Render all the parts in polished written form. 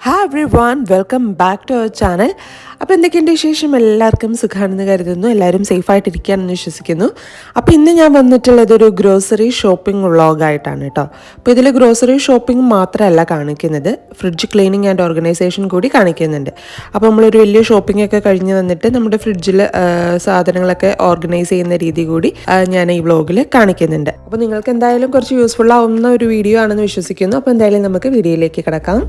Hi everyone, welcome back to our channel. അപ്പോൾ എന്തൊക്കെയുണ്ട് വിശേഷം? എല്ലാവർക്കും സുഖമാണെന്ന് കരുതുന്നു. എല്ലാവരും സേഫായിട്ടിരിക്കുകയാണെന്ന് വിശ്വസിക്കുന്നു. അപ്പോൾ ഇന്ന് ഞാൻ വന്നിട്ടുള്ളത് ഒരു ഗ്രോസറി ഷോപ്പിംഗ് വ്ളോഗായിട്ടാണ് കേട്ടോ. അപ്പോൾ ഇതിൽ ഗ്രോസറി ഷോപ്പിംഗ് മാത്രമല്ല കാണിക്കുന്നത്, ഫ്രിഡ്ജ് ക്ലീനിങ് ആൻഡ് ഓർഗനൈസേഷൻ കൂടി കാണിക്കുന്നുണ്ട്. അപ്പോൾ നമ്മളൊരു വലിയ ഷോപ്പിംഗ് ഒക്കെ കഴിഞ്ഞ് വന്നിട്ട് നമ്മുടെ ഫ്രിഡ്ജിൽ സാധനങ്ങളൊക്കെ ഓർഗനൈസ് ചെയ്യുന്ന രീതി കൂടി ഞാൻ ഈ വ്ളോഗിൽ കാണിക്കുന്നുണ്ട്. അപ്പോൾ നിങ്ങൾക്ക് എന്തായാലും കുറച്ച് യൂസ്ഫുൾ ആവുന്ന ഒരു വീഡിയോ ആണെന്ന് വിശ്വസിക്കുന്നു. അപ്പോൾ എന്തായാലും നമുക്ക് വീഡിയോയിലേക്ക് കിടക്കാം.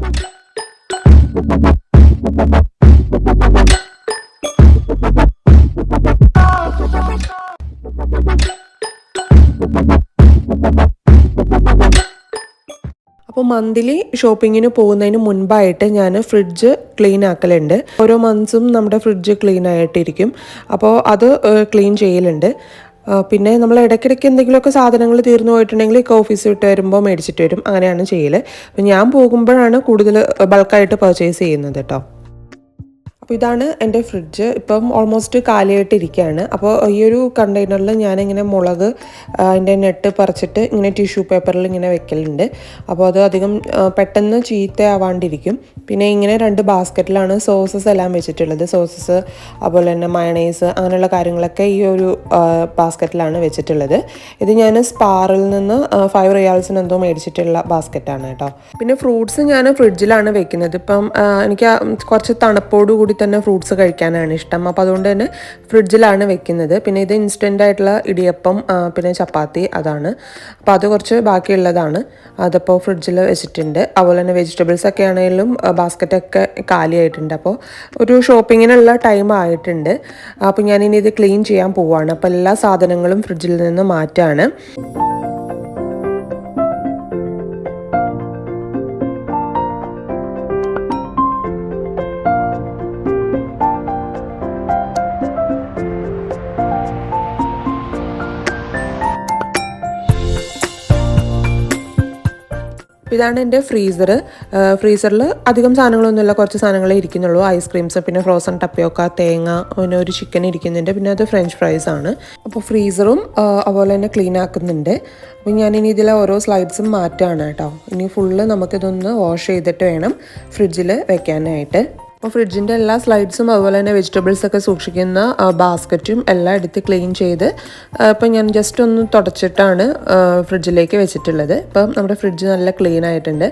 അപ്പോൾ മന്ത്ലി ഷോപ്പിങ്ങിന് പോകുന്നതിന് മുൻപായിട്ട് ഞാൻ ഫ്രിഡ്ജ് ക്ലീൻ ആക്കലുണ്ട്. ഓരോ മന്ത്സും നമ്മുടെ ഫ്രിഡ്ജ് ക്ലീൻ ആയിട്ടിരിക്കും. അപ്പോൾ അത് ക്ലീൻ ചെയ്യലുണ്ട്. പിന്നെ നമ്മൾ ഇടയ്ക്കിടയ്ക്ക് എന്തെങ്കിലുമൊക്കെ സാധനങ്ങൾ തീർന്നു പോയിട്ടുണ്ടെങ്കിൽ ഓഫീസ് വിട്ട് വരുമ്പോൾ മേടിച്ചിട്ട് വരും. അങ്ങനെയാണ് ചെയ്യൽ. അപ്പോൾ ഞാൻ പോകുമ്പോഴാണ് കൂടുതൽ ബൾക്കായിട്ട് പർച്ചേസ് ചെയ്യുന്നത് കേട്ടോ. അപ്പോൾ ഇതാണ് എൻ്റെ ഫ്രിഡ്ജ്. ഇപ്പം ഓൾമോസ്റ്റ് കാലിയായിട്ടിരിക്കുകയാണ്. അപ്പോൾ ഈ ഒരു കണ്ടെയ്നറിൽ ഞാനിങ്ങനെ മുളക് അതിൻ്റെ നെട്ട് പറിച്ചിട്ട് ഇങ്ങനെ ടിഷ്യൂ പേപ്പറിൽ ഇങ്ങനെ വെക്കലുണ്ട്. അപ്പോൾ അത് അധികം പെട്ടെന്ന് ചീത്തയാവാണ്ടിരിക്കും. പിന്നെ ഇങ്ങനെ 2 ബാസ്ക്കറ്റിലാണ് സോസസ് എല്ലാം വെച്ചിട്ടുള്ളത്. സോസസ് അതുപോലെ തന്നെ മയണൈസ് അങ്ങനെയുള്ള കാര്യങ്ങളൊക്കെ ഈ ഒരു ബാസ്ക്കറ്റിലാണ് വെച്ചിട്ടുള്ളത്. ഇത് ഞാൻ സ്പാറിൽ നിന്ന് 5 റിയാൽസിന് എന്തോ മേടിച്ചിട്ടുള്ള ബാസ്ക്കറ്റാണ് കേട്ടോ. പിന്നെ ഫ്രൂട്ട്സ് ഞാൻ ഫ്രിഡ്ജിലാണ് വെക്കുന്നത്. ഇപ്പം എനിക്ക് കുറച്ച് തണുപ്പോട് കൂടി തന്നെ ഫ്രൂട്ട്സ് കഴിക്കാനാണ് ഇഷ്ടം. അപ്പോൾ അതുകൊണ്ട് തന്നെ ഫ്രിഡ്ജിലാണ് വെക്കുന്നത്. പിന്നെ ഇത് ഇൻസ്റ്റൻ്റ് ആയിട്ടുള്ള ഇടിയപ്പം പിന്നെ ചപ്പാത്തി അതാണ്. അപ്പോൾ അത് കുറച്ച് ബാക്കിയുള്ളതാണ്. അതിപ്പോൾ ഫ്രിഡ്ജിൽ വെച്ചിട്ടുണ്ട്. അതുപോലെ തന്നെ വെജിറ്റബിൾസ് ഒക്കെ ആണെങ്കിലും ബാസ്ക്കറ്റൊക്കെ കാലിയായിട്ടുണ്ട്. അപ്പോൾ ഒരു ഷോപ്പിങ്ങിനുള്ള ടൈം ആയിട്ടുണ്ട്. അപ്പോൾ ഞാനിനി ഇത് ക്ലീൻ ചെയ്യാൻ പോവുകയാണ്. അപ്പോൾ എല്ലാ സാധനങ്ങളും ഫ്രിഡ്ജിൽ നിന്ന് മാറ്റാണ്. ഇതാണ് എൻ്റെ ഫ്രീസറിൽ അധികം സാധനങ്ങളൊന്നുമില്ല, കുറച്ച് സാധനങ്ങളേ ഇരിക്കുന്നുള്ളൂ. ഐസ്ക്രീംസ്, പിന്നെ ഫ്രോസൺ ടപ്പിയൊക്കെ, തേങ്ങ, പിന്നെ ഒരു ചിക്കൻ ഇരിക്കുന്നുണ്ട്. പിന്നെ അത് ഫ്രഞ്ച് ഫ്രൈസ് ആണ്. അപ്പോൾ ഫ്രീസറും അതുപോലെ തന്നെ ക്ലീൻ ആക്കുന്നുണ്ട്. അപ്പോൾ ഞാനിനി ഇതിലെ ഓരോ സ്ലൈഡ്സും മാറ്റാണ് കേട്ടോ. ഇനി ഫുള്ള് നമുക്കിതൊന്ന് വാഷ് ചെയ്തിട്ട് വേണം ഫ്രിഡ്ജിൽ വെക്കാനായിട്ട്. അപ്പോൾ ഫ്രിഡ്ജിൻ്റെ എല്ലാ സ്ലൈഡ്സും അതുപോലെ തന്നെ വെജിറ്റബിൾസ് ഒക്കെ സൂക്ഷിക്കുന്ന ബാസ്ക്കറ്റും എല്ലാം എടുത്ത് ക്ലീൻ ചെയ്ത് ഇപ്പം ഞാൻ ജസ്റ്റ് ഒന്ന് തുടച്ചിട്ടാണ് ഫ്രിഡ്ജിലേക്ക് വെച്ചിട്ടുള്ളത്. ഇപ്പം നമ്മുടെ ഫ്രിഡ്ജ് നല്ല ക്ലീൻ ആയിട്ടുണ്ട്.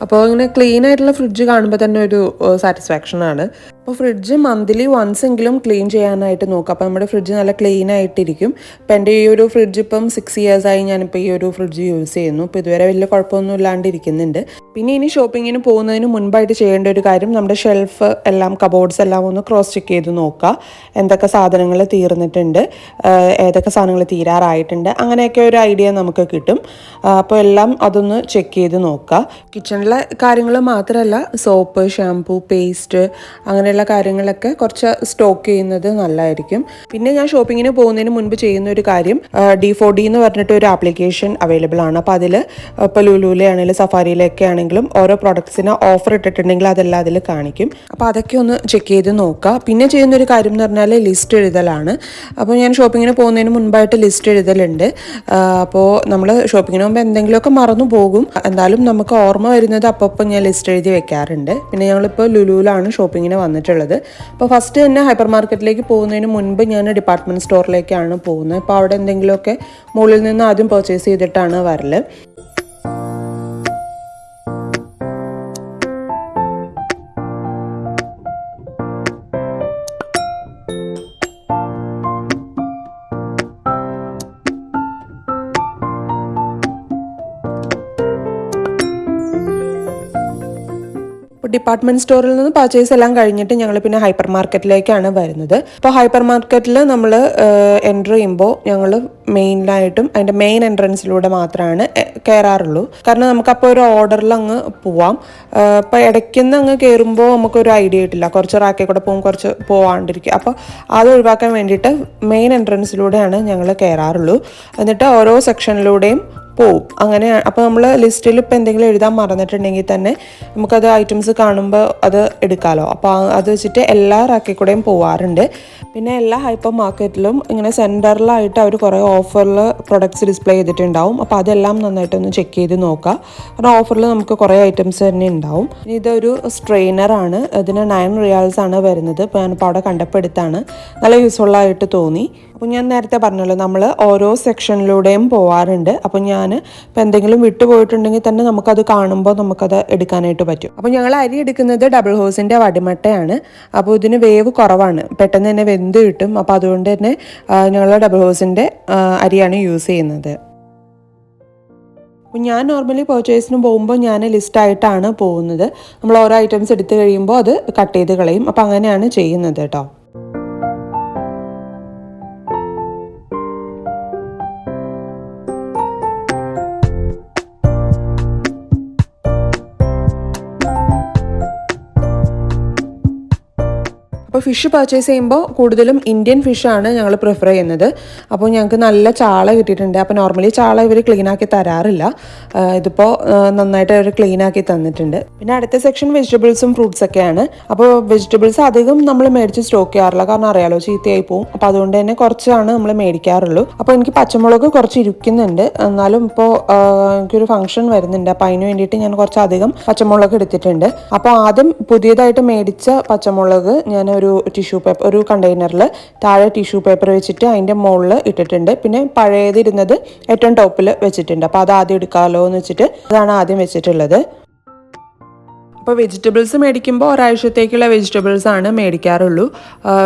അപ്പോൾ ഇങ്ങനെ ക്ലീൻ ആയിട്ടുള്ള ഫ്രിഡ്ജ് കാണുമ്പോൾ തന്നെ ഒരു സാറ്റിസ്ഫാക്ഷനാണ്. അപ്പോൾ ഫ്രിഡ്ജ് മന്ത്ലി വൺസ് എങ്കിലും ക്ലീൻ ചെയ്യാനായിട്ട് നോക്കാം. അപ്പോൾ നമ്മുടെ ഫ്രിഡ്ജ് നല്ല ക്ലീൻ ആയിട്ടിരിക്കും. ഇപ്പം എൻ്റെ ഈ ഒരു ഫ്രിഡ്ജ് ഇപ്പം 6 ഇയേഴ്സായി ഞാനിപ്പോൾ ഈ ഒരു ഫ്രിഡ്ജ് യൂസ് ചെയ്യുന്നു. ഇപ്പോൾ ഇതുവരെ വലിയ കുഴപ്പമൊന്നും ഇല്ലാണ്ടിരിക്കുന്നുണ്ട്. പിന്നെ ഇനി ഷോപ്പിങ്ങിന് പോകുന്നതിന് മുൻപായിട്ട് ചെയ്യേണ്ട ഒരു കാര്യം, നമ്മുടെ ഷെൽഫ് എല്ലാം, കബോർഡ്സ് എല്ലാം ഒന്ന് ക്രോസ് ചെക്ക് ചെയ്ത് നോക്കുക. എന്തൊക്കെ സാധനങ്ങൾ തീർന്നിട്ടുണ്ട്, ഏതൊക്കെ സാധനങ്ങൾ തീരാറായിട്ടുണ്ട്, അങ്ങനെയൊക്കെ ഒരു ഐഡിയ നമുക്ക് കിട്ടും. അപ്പോൾ എല്ലാം അതൊന്ന് ചെക്ക് ചെയ്ത് നോക്കുക. കിച്ചണിലെ കാര്യങ്ങൾ മാത്രമല്ല, സോപ്പ്, ഷാംപൂ, പേസ്റ്റ് അങ്ങനെയുള്ള കാര്യങ്ങളൊക്കെ കുറച്ച് സ്റ്റോക്ക് ചെയ്യുന്നത് നല്ലതായിരിക്കും. പിന്നെ ഞാൻ ഷോപ്പിങ്ങിന് പോകുന്നതിന് മുൻപ് ചെയ്യുന്ന ഒരു കാര്യം, D4D എന്ന് പറഞ്ഞിട്ട് ഒരു ആപ്ലിക്കേഷൻ അവൈലബിൾ ആണ്. അപ്പോൾ അതിൽ ഇപ്പോൾ ലുലുവിലെ ആണെങ്കിലും സഫാരിയിലൊക്കെ ആണെങ്കിലും ഓരോ പ്രൊഡക്ട്സിന് ഓഫർ ഇട്ടിട്ടുണ്ടെങ്കിൽ അതെല്ലാം അതിൽ കാണിക്കും. അപ്പോൾ അതൊക്കെ ഒന്ന് ചെക്ക് ചെയ്ത് നോക്കുക. പിന്നെ ചെയ്യുന്നൊരു കാര്യം എന്ന് പറഞ്ഞാൽ ലിസ്റ്റ് എഴുതലാണ്. അപ്പോൾ ഞാൻ ഷോപ്പിങ്ങിന് പോകുന്നതിന് മുൻപായിട്ട് ലിസ്റ്റ് എഴുതലുണ്ട്. അപ്പോൾ നമ്മൾ ഷോപ്പിങ്ങിന് പോകുമ്പോൾ എന്തെങ്കിലുമൊക്കെ മറന്നു പോകും. എന്തായാലും നമുക്ക് ഓർമ്മ വരുന്നത് അപ്പോൾ ഞാൻ ലിസ്റ്റ് എഴുതി വെക്കാറുണ്ട്. പിന്നെ ഞങ്ങളിപ്പോൾ ലുലുവിലാണ് ഷോപ്പിങ്ങിന് വന്നിട്ടുള്ളത്. അപ്പോൾ ഫസ്റ്റ് തന്നെ ഹൈപ്പർ മാർക്കറ്റിലേക്ക് പോകുന്നതിന് മുൻപ് ഞാൻ ഡിപ്പാർട്ട്മെൻറ്റ് സ്റ്റോറിലേക്കാണ് പോകുന്നത്. അപ്പോൾ അവിടെ എന്തെങ്കിലുമൊക്കെ മുകളിൽ നിന്ന് ആദ്യം പർച്ചേസ് ചെയ്തിട്ടാണ് വരല്. ഡിപ്പാർട്ട്മെൻറ്റ് സ്റ്റോറിൽ നിന്ന് പർച്ചേസ് എല്ലാം കഴിഞ്ഞിട്ട് ഞങ്ങൾ പിന്നെ ഹൈപ്പർ മാർക്കറ്റിലേക്കാണ് വരുന്നത്. അപ്പോൾ ഹൈപ്പർ മാർക്കറ്റിൽ നമ്മൾ എൻ്റർ ചെയ്യുമ്പോൾ ഞങ്ങൾ മെയിനായിട്ടും അതിൻ്റെ മെയിൻ എൻട്രൻസിലൂടെ മാത്രമാണ് കയറാറുള്ളൂ. കാരണം നമുക്കപ്പോൾ ഒരു ഓർഡറിൽ അങ്ങ് പോവാം. അപ്പോൾ ഇടയ്ക്കുന്ന് അങ്ങ് കയറുമ്പോൾ നമുക്കൊരു ഐഡിയ കിട്ടില്ല, കുറച്ച് റാക്കിൽ കൂടെ പോകും, കുറച്ച് പോവാണ്ടിരിക്കും. അപ്പോൾ അത് ഒഴിവാക്കാൻ വേണ്ടിയിട്ട് മെയിൻ എൻട്രൻസിലൂടെയാണ് ഞങ്ങൾ കയറാറുള്ളൂ. എന്നിട്ട് ഓരോ സെക്ഷനിലൂടെയും പോവും. അങ്ങനെ അപ്പോൾ നമ്മൾ ലിസ്റ്റിൽ ഇപ്പോൾ എന്തെങ്കിലും എഴുതാൻ മറന്നിട്ടുണ്ടെങ്കിൽ തന്നെ നമുക്കത് ഐറ്റംസ് കാണുമ്പോൾ അത് എടുക്കാമല്ലോ. അപ്പോൾ അത് വെച്ചിട്ട് എല്ലാ റാക്കിൽ കൂടെയും പോവാറുണ്ട്. പിന്നെ എല്ലാ ഹൈപ്പർ മാർക്കറ്റിലും ഇങ്ങനെ സെൻറ്ററിലായിട്ട് അവർ കുറേ ഓഫറിൽ പ്രൊഡക്ട്സ് ഡിസ്പ്ലേ ചെയ്തിട്ടുണ്ടാവും. അപ്പോൾ അതെല്ലാം നന്നായിട്ടൊന്ന് ചെക്ക് ചെയ്ത് നോക്കുക. കാരണം ഓഫറിൽ നമുക്ക് കുറേ ഐറ്റംസ് തന്നെ ഉണ്ടാവും. ഇതൊരു സ്ട്രെയിനറാണ്. ഇതിന് 9 റിയാൽസ് ആണ് വരുന്നത്. ഇപ്പോൾ ഞാനിപ്പോൾ അവിടെ കണ്ടപ്പോൾ എടുത്താണ്. നല്ല യൂസ്ഫുള്ളായിട്ട് തോന്നി. അപ്പോൾ ഞാൻ നേരത്തെ പറഞ്ഞല്ലോ, നമ്മൾ ഓരോ സെക്ഷനിലൂടെയും പോവാറുണ്ട്. അപ്പോൾ ഞാൻ ഇപ്പോൾ എന്തെങ്കിലും വിട്ടുപോയിട്ടുണ്ടെങ്കിൽ തന്നെ നമുക്കത് കാണുമ്പോൾ നമുക്കത് എടുക്കാനായിട്ട് പറ്റും. അപ്പോൾ ഞങ്ങൾ അരി എടുക്കുന്നത് ഡബിൾ ഹോസിൻ്റെ വടിമട്ടയാണ്. അപ്പോൾ ഇതിന് വേവ് കുറവാണ്, പെട്ടെന്ന് തന്നെ വെന്ത് കിട്ടും. അപ്പോൾ അതുകൊണ്ട് തന്നെ ഞങ്ങൾ ഡബിൾ ഹോസിൻ്റെ അരിയാണ് യൂസ് ചെയ്യുന്നത്. അപ്പോൾ ഞാൻ നോർമലി പർച്ചേസിന് പോകുമ്പോൾ ഞാൻ ലിസ്റ്റായിട്ടാണ് പോകുന്നത്. നമ്മൾ ഓരോ ഐറ്റംസ് എടുത്തു കഴിയുമ്പോൾ അത് കട്ട് ചെയ്ത് കളയും. അപ്പോൾ അങ്ങനെയാണ് ചെയ്യുന്നത് കേട്ടോ. അപ്പോൾ ഫിഷ് പർച്ചേസ് ചെയ്യുമ്പോൾ കൂടുതലും ഇന്ത്യൻ ഫിഷാണ് ഞങ്ങൾ പ്രിഫർ ചെയ്യുന്നത്. അപ്പോൾ ഞങ്ങൾക്ക് നല്ല ചാള കിട്ടിയിട്ടുണ്ട്. അപ്പോൾ നോർമലി ചാള ഇവർ ക്ലീനാക്കി തരാറില്ല. ഇതിപ്പോൾ നന്നായിട്ട് അവർ ക്ലീനാക്കി തന്നിട്ടുണ്ട്. പിന്നെ അടുത്ത സെക്ഷൻ വെജിറ്റബിൾസും ഫ്രൂട്ട്സൊക്കെയാണ്. അപ്പോൾ വെജിറ്റബിൾസ് അധികം നമ്മൾ മേടിച്ച് സ്റ്റോക്ക് ചെയ്യാറില്ല, കാരണം അറിയാലോ ചീത്തയായി പോവും. അപ്പോൾ അതുകൊണ്ട് തന്നെ കുറച്ചാണ് നമ്മൾ മേടിക്കാറുള്ളൂ. അപ്പോൾ എനിക്ക് പച്ചമുളക് കുറച്ച് ഇരിക്കുന്നുണ്ട്. എന്നാലും ഇപ്പോൾ എനിക്കൊരു ഫംഗ്ഷൻ വരുന്നുണ്ട്. അപ്പോൾ അതിന് വേണ്ടിയിട്ട് ഞാൻ കുറച്ചധികം പച്ചമുളക് എടുത്തിട്ടുണ്ട്. അപ്പോൾ ആദ്യം പുതിയതായിട്ട് മേടിച്ച പച്ചമുളക് ഞാൻ ഒരു ടിഷ്യൂ പേപ്പർ, ഒരു കണ്ടെയ്നറിൽ താഴെ ടിഷ്യൂ പേപ്പർ വെച്ചിട്ട് അതിൻ്റെ മുകളിൽ ഇട്ടിട്ടുണ്ട്. പിന്നെ പഴയതിരുന്നത് ഏറ്റവും ടോപ്പിൽ വെച്ചിട്ടുണ്ട്. അപ്പോൾ അത് ആദ്യം എടുക്കാമല്ലോ എന്ന് വെച്ചിട്ട് അതാണ് ആദ്യം വെച്ചിട്ടുള്ളത്. അപ്പോൾ വെജിറ്റബിൾസ് മേടിക്കുമ്പോൾ ഒരാഴ്ചത്തേക്കുള്ള വെജിറ്റബിൾസാണ് മേടിക്കാറുള്ളൂ.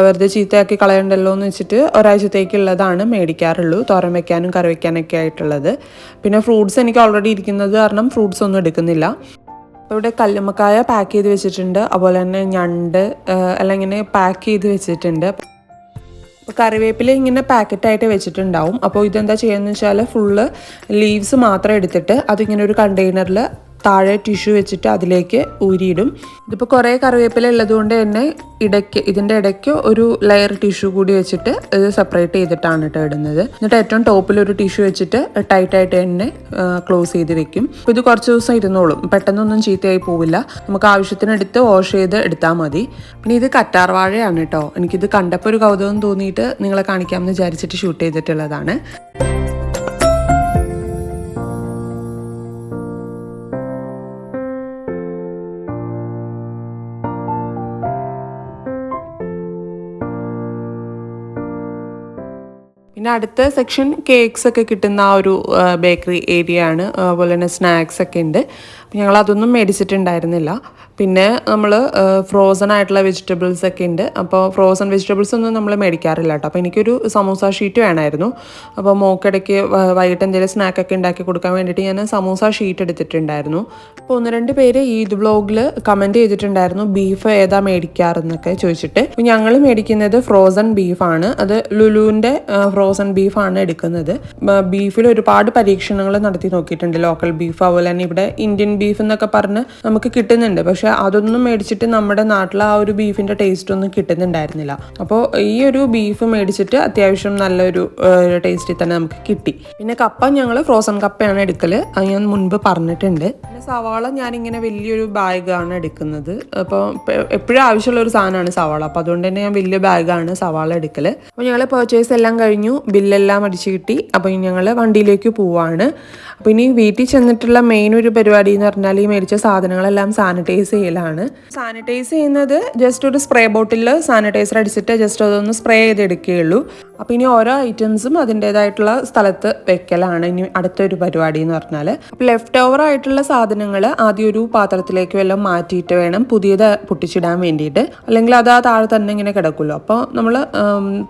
വെറുതെ ചീത്തയാക്കി കളയണ്ടല്ലോ എന്ന് വെച്ചിട്ട് ഒരാഴ്ചത്തേക്കുള്ളതാണ് മേടിക്കാറുള്ളൂ, തോരൻ വയ്ക്കാനും കറി വയ്ക്കാനൊക്കെ ആയിട്ടുള്ളത്. പിന്നെ ഫ്രൂട്ട്സ് എനിക്ക് ഓൾറെഡി ഇരിക്കുന്നത് കാരണം ഫ്രൂട്ട്സ് ഒന്നും എടുക്കുന്നില്ല. ഇവിടെ കല്ലുമ്മക്കായ പാക്ക് ചെയ്ത് വെച്ചിട്ടുണ്ട്. അതുപോലെ തന്നെ ഞണ്ട് എല്ലാം ഇങ്ങനെ പാക്ക് ചെയ്ത് വെച്ചിട്ടുണ്ട്. അപ്പോൾ കറിവേപ്പില ഇങ്ങനെ പാക്കറ്റായിട്ട് വെച്ചിട്ടുണ്ടാവും. അപ്പോൾ ഇതെന്താ ചെയ്യുകയെന്ന് വെച്ചാൽ ഫുള്ള് ലീവ്സ് മാത്രം എടുത്തിട്ട് അതിങ്ങനെ ഒരു കണ്ടെയ്നറിൽ താഴെ ടിഷ്യൂ വെച്ചിട്ട് അതിലേക്ക് ഊരിയിടും. ഇതിപ്പോൾ കുറേ കറിവേപ്പില ഉള്ളതുകൊണ്ട് തന്നെ ഇതിൻ്റെ ഇടയ്ക്ക് ഒരു ലെയർ ടിഷ്യൂ കൂടി വെച്ചിട്ട് ഇത് സെപ്പറേറ്റ് ചെയ്തിട്ടാണ് കേട്ടോ ഇടുന്നത്. എന്നിട്ട് ഏറ്റവും ടോപ്പിൽ ഒരു ടിഷ്യൂ വെച്ചിട്ട് ടൈറ്റായിട്ട് തന്നെ ക്ലോസ് ചെയ്ത് വെക്കും. അപ്പോൾ ഇത് കുറച്ച് ദിവസം ഇരുന്നോളും, പെട്ടെന്നൊന്നും ചീത്തയായി പോവില്ല. നമുക്ക് ആവശ്യത്തിനെടുത്ത് വാഷ് ചെയ്ത് എടുത്താൽ മതി. പിന്നെ ഇത് കറ്റാർ വാഴയാണ് കേട്ടോ. എനിക്കിത് കണ്ടപ്പോൾ ഒരു കൗതുകം തോന്നിയിട്ട് നിങ്ങളെ കാണിക്കാമെന്ന് വിചാരിച്ചിട്ട് ഷൂട്ട് ചെയ്തിട്ടുള്ളതാണ്. പിന്നെ അടുത്ത സെക്ഷൻ കേക്ക്സ് ഒക്കെ കിട്ടുന്ന ആ ഒരു ബേക്കറി ഏരിയ ആണ്. അതുപോലെ തന്നെ സ്നാക്സ് ഒക്കെ ഉണ്ട്. ഞങ്ങളതൊന്നും മേടിച്ചിട്ടുണ്ടായിരുന്നില്ല. പിന്നെ നമ്മൾ ഫ്രോസൺ ആയിട്ടുള്ള വെജിറ്റബിൾസ് ഒക്കെ ഉണ്ട്. അപ്പോൾ ഫ്രോസൺ വെജിറ്റബിൾസ് ഒന്നും നമ്മൾ മേടിക്കാറില്ല കേട്ടോ. അപ്പോൾ എനിക്കൊരു സമൂസ ഷീറ്റ് വേണമായിരുന്നു. അപ്പോൾ മോക്കിടയ്ക്ക് വൈകിട്ട് എന്തെങ്കിലും സ്നാക്കൊക്കെ ഉണ്ടാക്കി കൊടുക്കാൻ വേണ്ടിയിട്ട് ഞാൻ സമൂസ ഷീറ്റ് എടുത്തിട്ടുണ്ടായിരുന്നു. അപ്പോൾ 1-2 പേര് ഈദ് വ്ലോഗിൽ കമൻറ്റ് ചെയ്തിട്ടുണ്ടായിരുന്നു ബീഫ് ഏതാ മേടിക്കാറെന്നൊക്കെ ചോദിച്ചിട്ട്. അപ്പോൾ ഞങ്ങൾ മേടിക്കുന്നത് ഫ്രോസൺ ബീഫാണ്. അത് ലുലുവിൻ്റെ ഫ്രോസൺ ബീഫാണ് എടുക്കുന്നത്. ബീഫിൽ ഒരുപാട് പരീക്ഷണങ്ങൾ നടത്തി നോക്കിയിട്ടുണ്ട്. ലോക്കൽ ബീഫ്, അതുപോലെ തന്നെ ഇവിടെ ഇന്ത്യൻ ബീഫ് എന്നൊക്കെ പറഞ്ഞ് നമുക്ക് കിട്ടുന്നുണ്ട്. പക്ഷെ അതൊന്നും മേടിച്ചിട്ട് നമ്മുടെ നാട്ടിലെ ആ ഒരു ബീഫിൻ്റെ ടേസ്റ്റ് ഒന്നും കിട്ടുന്നുണ്ടായിരുന്നില്ല. അപ്പോൾ ഈ ഒരു ബീഫ് മേടിച്ചിട്ട് അത്യാവശ്യം നല്ലൊരു ടേസ്റ്റിൽ തന്നെ നമുക്ക് കിട്ടി. പിന്നെ കപ്പ ഞങ്ങൾ ഫ്രോസൺ കപ്പയാണ് എടുക്കൽ, അത് ഞാൻ മുൻപ് പറഞ്ഞിട്ടുണ്ട്. പിന്നെ സവാള ഞാനിങ്ങനെ വലിയൊരു ബാഗാണ് എടുക്കുന്നത്. അപ്പോൾ എപ്പോഴും ആവശ്യമുള്ള ഒരു സാധനമാണ് സവാള. അപ്പോൾ അതുകൊണ്ട് തന്നെ ഞാൻ വലിയ ബാഗാണ് സവാള എടുക്കൽ. അപ്പോൾ ഞങ്ങൾ പർച്ചേസ് എല്ലാം കഴിഞ്ഞു, ബില്ലെല്ലാം അടിച്ചു കിട്ടി. അപ്പോൾ ഞങ്ങൾ വണ്ടിയിലേക്ക് പോവാണ്. അപ്പോൾ ഇനി വീട്ടിൽ ചെന്നിട്ടുള്ള മെയിൻ ഒരു പരിപാടി എന്ന് പറഞ്ഞാൽ ഈ മേടിച്ച സാധനങ്ങളെല്ലാം സാനിറ്റൈസ് ചെയ്യലാണ്. സാനിറ്റൈസ് ചെയ്യുന്നത് ജസ്റ്റ് ഒരു സ്പ്രേ ബോട്ടിലിൽ സാനിറ്റൈസർ അടിച്ചിട്ട് ജസ്റ്റ് അതൊന്ന് സ്പ്രേ ചെയ്തെടുക്കുകയുള്ളൂ. അപ്പോൾ ഇനി ഓരോ ഐറ്റംസും അതിൻ്റേതായിട്ടുള്ള സ്ഥലത്ത് വെക്കലാണ് ഇനി അടുത്തൊരു പരിപാടി എന്ന് പറഞ്ഞാൽ. അപ്പോൾ ലെഫ്റ്റ് ഓവർ ആയിട്ടുള്ള സാധനങ്ങൾ ആദ്യം ഒരു പാത്രത്തിലേക്ക് വല്ലതും മാറ്റിയിട്ട് വേണം പുതിയത് പൊട്ടിച്ചിടാൻ വേണ്ടിയിട്ട്. അല്ലെങ്കിൽ അത് ആ താഴെ തന്നെ ഇങ്ങനെ കിടക്കുമല്ലോ. അപ്പോൾ നമ്മൾ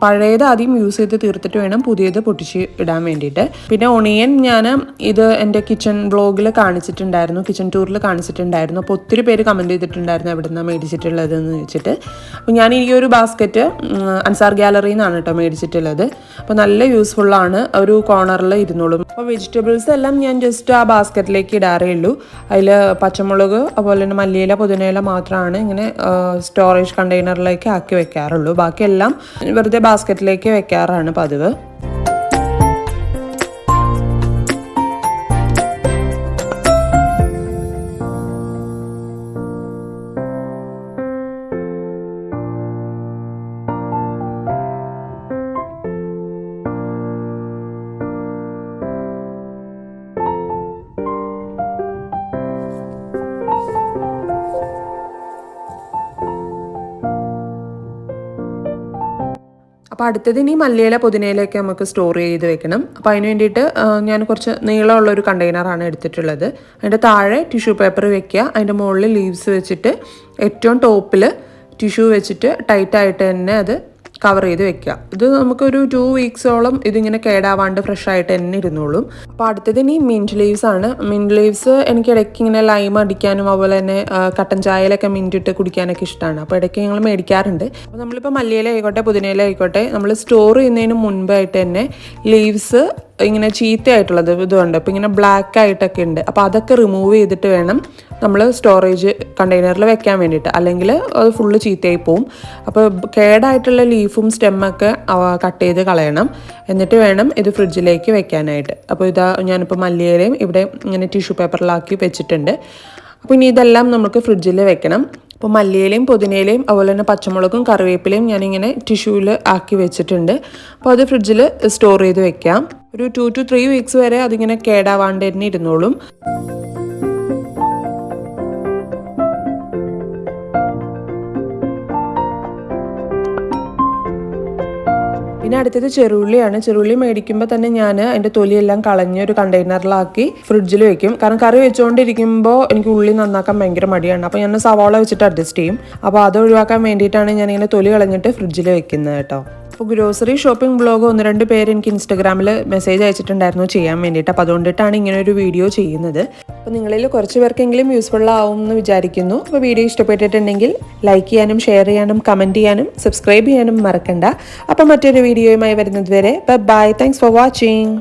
പഴയത് ആദ്യം യൂസ് ചെയ്ത് തീർത്തിട്ട് വേണം പുതിയത് പൊട്ടിച്ച് ഇടാൻ വേണ്ടിയിട്ട്. പിന്നെ ഒണിയൻ ഞാൻ ഇത് എൻ്റെ കിച്ചൺ വ്ളോഗിൽ കാണിച്ചിട്ടുണ്ടായിരുന്നു, കിച്ചൺ ടൂറിൽ കാണിച്ചിട്ടുണ്ടായിരുന്നു. അപ്പോൾ ഒത്തിരി പേര് കമൻറ്റ് ചെയ്തിട്ടുണ്ടായിരുന്നു എവിടെ നിന്നാണ് മേടിച്ചിട്ടുള്ളതെന്ന് വെച്ചിട്ട്. അപ്പോൾ ഞാൻ ഈ ഒരു ബാസ്ക്കറ്റ് അൻസാർ ഗാലറിയിൽ നിന്നാണ് കേട്ടോ മേടിച്ചിട്ടുള്ളത്. അപ്പോൾ നല്ല യൂസ്ഫുള്ളാണ്, ഒരു കോർണറിൽ ഇരുന്നോളും. അപ്പോൾ വെജിറ്റബിൾസ് എല്ലാം ഞാൻ ജസ്റ്റ് ആ ബാസ്ക്കറ്റിലേക്ക് ഇടാറേ ഉള്ളൂ. അതിൽ പച്ചമുളക് അതുപോലെ തന്നെ മല്ലിയില പുതിനയില മാത്രമാണ് ഇങ്ങനെ സ്റ്റോറേജ് കണ്ടെയ്നറിലേക്ക് ആക്കി വെക്കാറുള്ളൂ. ബാക്കിയെല്ലാം വെറുതെ ബാസ്ക്കറ്റിലേക്ക് വെക്കാറാണ് പതിവ്. അപ്പോൾ അടുത്തത് ഇനി മല്ലിയില പുതിനയിലൊക്കെ നമുക്ക് സ്റ്റോർ ചെയ്ത് വെക്കണം. അപ്പോൾ അതിന് വേണ്ടിയിട്ട് ഞാൻ കുറച്ച് നീളമുള്ളൊരു കണ്ടെയ്നറാണ് എടുത്തിട്ടുള്ളത്. അതിൻ്റെ താഴെ ടിഷ്യൂ പേപ്പർ വെക്കുക, അതിൻ്റെ മുകളിൽ ലീവ്സ് വെച്ചിട്ട് ഏറ്റവും ടോപ്പിൽ ടിഷ്യൂ വെച്ചിട്ട് ടൈറ്റായിട്ട് തന്നെ അത് കവർ ചെയ്ത് വെക്കുക. ഇത് നമുക്കൊരു 2 വീക്സോളം ഇതിങ്ങനെ കേടാവാണ്ട് ഫ്രഷ് ആയിട്ട് തന്നെ ഇരുന്നോളും. അപ്പോൾ അടുത്തത് ഇനി മിൻറ്റ് ലീവ്സ് ആണ്. മിൻറ്റ് ലീവ്സ് എനിക്ക് ഇടയ്ക്ക് ഇങ്ങനെ ലൈം അടിക്കാനും അതുപോലെ തന്നെ കട്ടൻ ചായയിലൊക്കെ മിൻറ്റ് ഇട്ട് കുടിക്കാനൊക്കെ ഇഷ്ടമാണ്. അപ്പോൾ ഇടയ്ക്ക് ഞങ്ങൾ മേടിക്കാറുണ്ട്. അപ്പോൾ നമ്മളിപ്പോൾ മല്ലിയില ആയിക്കോട്ടെ പുതിനയില ആയിക്കോട്ടെ നമ്മൾ സ്റ്റോർ ചെയ്യുന്നതിന് മുൻപായിട്ട് തന്നെ ലീവ്സ് ഇങ്ങനെ ചീത്തയായിട്ടുള്ളത് ഇതുണ്ട്, അപ്പോൾ ഇങ്ങനെ ബ്ലാക്ക് ആയിട്ടൊക്കെ ഉണ്ട്. അപ്പോൾ അതൊക്കെ റിമൂവ് ചെയ്തിട്ട് വേണം നമ്മൾ സ്റ്റോറേജ് കണ്ടെയ്നറിൽ വെക്കാൻ വേണ്ടിയിട്ട്, അല്ലെങ്കിൽ അത് ഫുള്ള് ചീത്തയായി പോവും. അപ്പോൾ കേടായിട്ടുള്ള ലീഫും സ്റ്റെമ്മൊക്കെ കട്ട് ചെയ്ത് കളയണം. എന്നിട്ട് വേണം ഇത് ഫ്രിഡ്ജിലേക്ക് വെക്കാനായിട്ട്. അപ്പോൾ ഇതാ ഞാനിപ്പോൾ മല്ലിയിലയും ഇവിടെ ഇങ്ങനെ ടിഷ്യൂ പേപ്പറിലാക്കി വെച്ചിട്ടുണ്ട്. അപ്പോൾ ഇനി ഇതെല്ലാം നമുക്ക് ഫ്രിഡ്ജിൽ വെക്കണം. അപ്പോൾ മല്ലിയിലയും പുതിനയിലയും അതുപോലെ തന്നെ പച്ചമുളകും കറിവേപ്പിലയും ഞാനിങ്ങനെ ടിഷ്യൂവിൽ ആക്കി വെച്ചിട്ടുണ്ട്. അപ്പോൾ അത് ഫ്രിഡ്ജിൽ സ്റ്റോർ ചെയ്ത് വെക്കാം. ഒരു 2 to 3 വീക്സ് വരെ അതിങ്ങനെ കേടാവാണ്ട് തന്നെ ഇരുന്നോളും. പിന്നെ അടുത്തത് ചെറുള്ളിയാണ്. ചെറുള്ളി മേടിക്കുമ്പോൾ തന്നെ ഞാൻ അതിൻ്റെ തൊലിയെല്ലാം കളഞ്ഞ് ഒരു കണ്ടെയ്നറിലാക്കി ഫ്രിഡ്ജിൽ വെക്കും. കാരണം കറി വെച്ചുകൊണ്ടിരിക്കുമ്പോൾ എനിക്ക് ഉള്ളി നന്നാക്കാൻ ഭയങ്കര മടിയാണ്. അപ്പോൾ ഞാൻ സവാള വെച്ചിട്ട് അഡ്ജസ്റ്റ് ചെയ്യും. അപ്പോൾ അത് ഒഴിവാക്കാൻ വേണ്ടിയിട്ടാണ് ഞാനിങ്ങനെ തൊലി കളഞ്ഞിട്ട് ഫ്രിഡ്ജിൽ വെക്കുന്നത് കേട്ടോ. അപ്പോൾ ഗ്രോസറി ഷോപ്പിംഗ് ബ്ലോഗ് 1-2 പേര് എനിക്ക് ഇൻസ്റ്റാഗ്രാമിൽ മെസ്സേജ് അയച്ചിട്ടുണ്ടായിരുന്നു ചെയ്യാൻ വേണ്ടിയിട്ട്. അപ്പോൾ അതുകൊണ്ടിട്ടാണ് ഇങ്ങനെ ഒരു വീഡിയോ ചെയ്യുന്നത്. അപ്പോൾ നിങ്ങളിൽ കുറച്ച് പേർക്കെങ്കിലും യൂസ്ഫുൾ ആവും എന്ന് വിചാരിക്കുന്നു. അപ്പോൾ വീഡിയോ ഇഷ്ടപ്പെട്ടിട്ടുണ്ടെങ്കിൽ ലൈക്ക് ചെയ്യാനും ഷെയർ ചെയ്യാനും കമൻറ്റ് ചെയ്യാനും സബ്സ്ക്രൈബ് ചെയ്യാനും മറക്കണ്ട. അപ്പോൾ മറ്റൊരു വീഡിയോയുമായി വരുന്നത് വരെ ബൈ. Thanks for watching.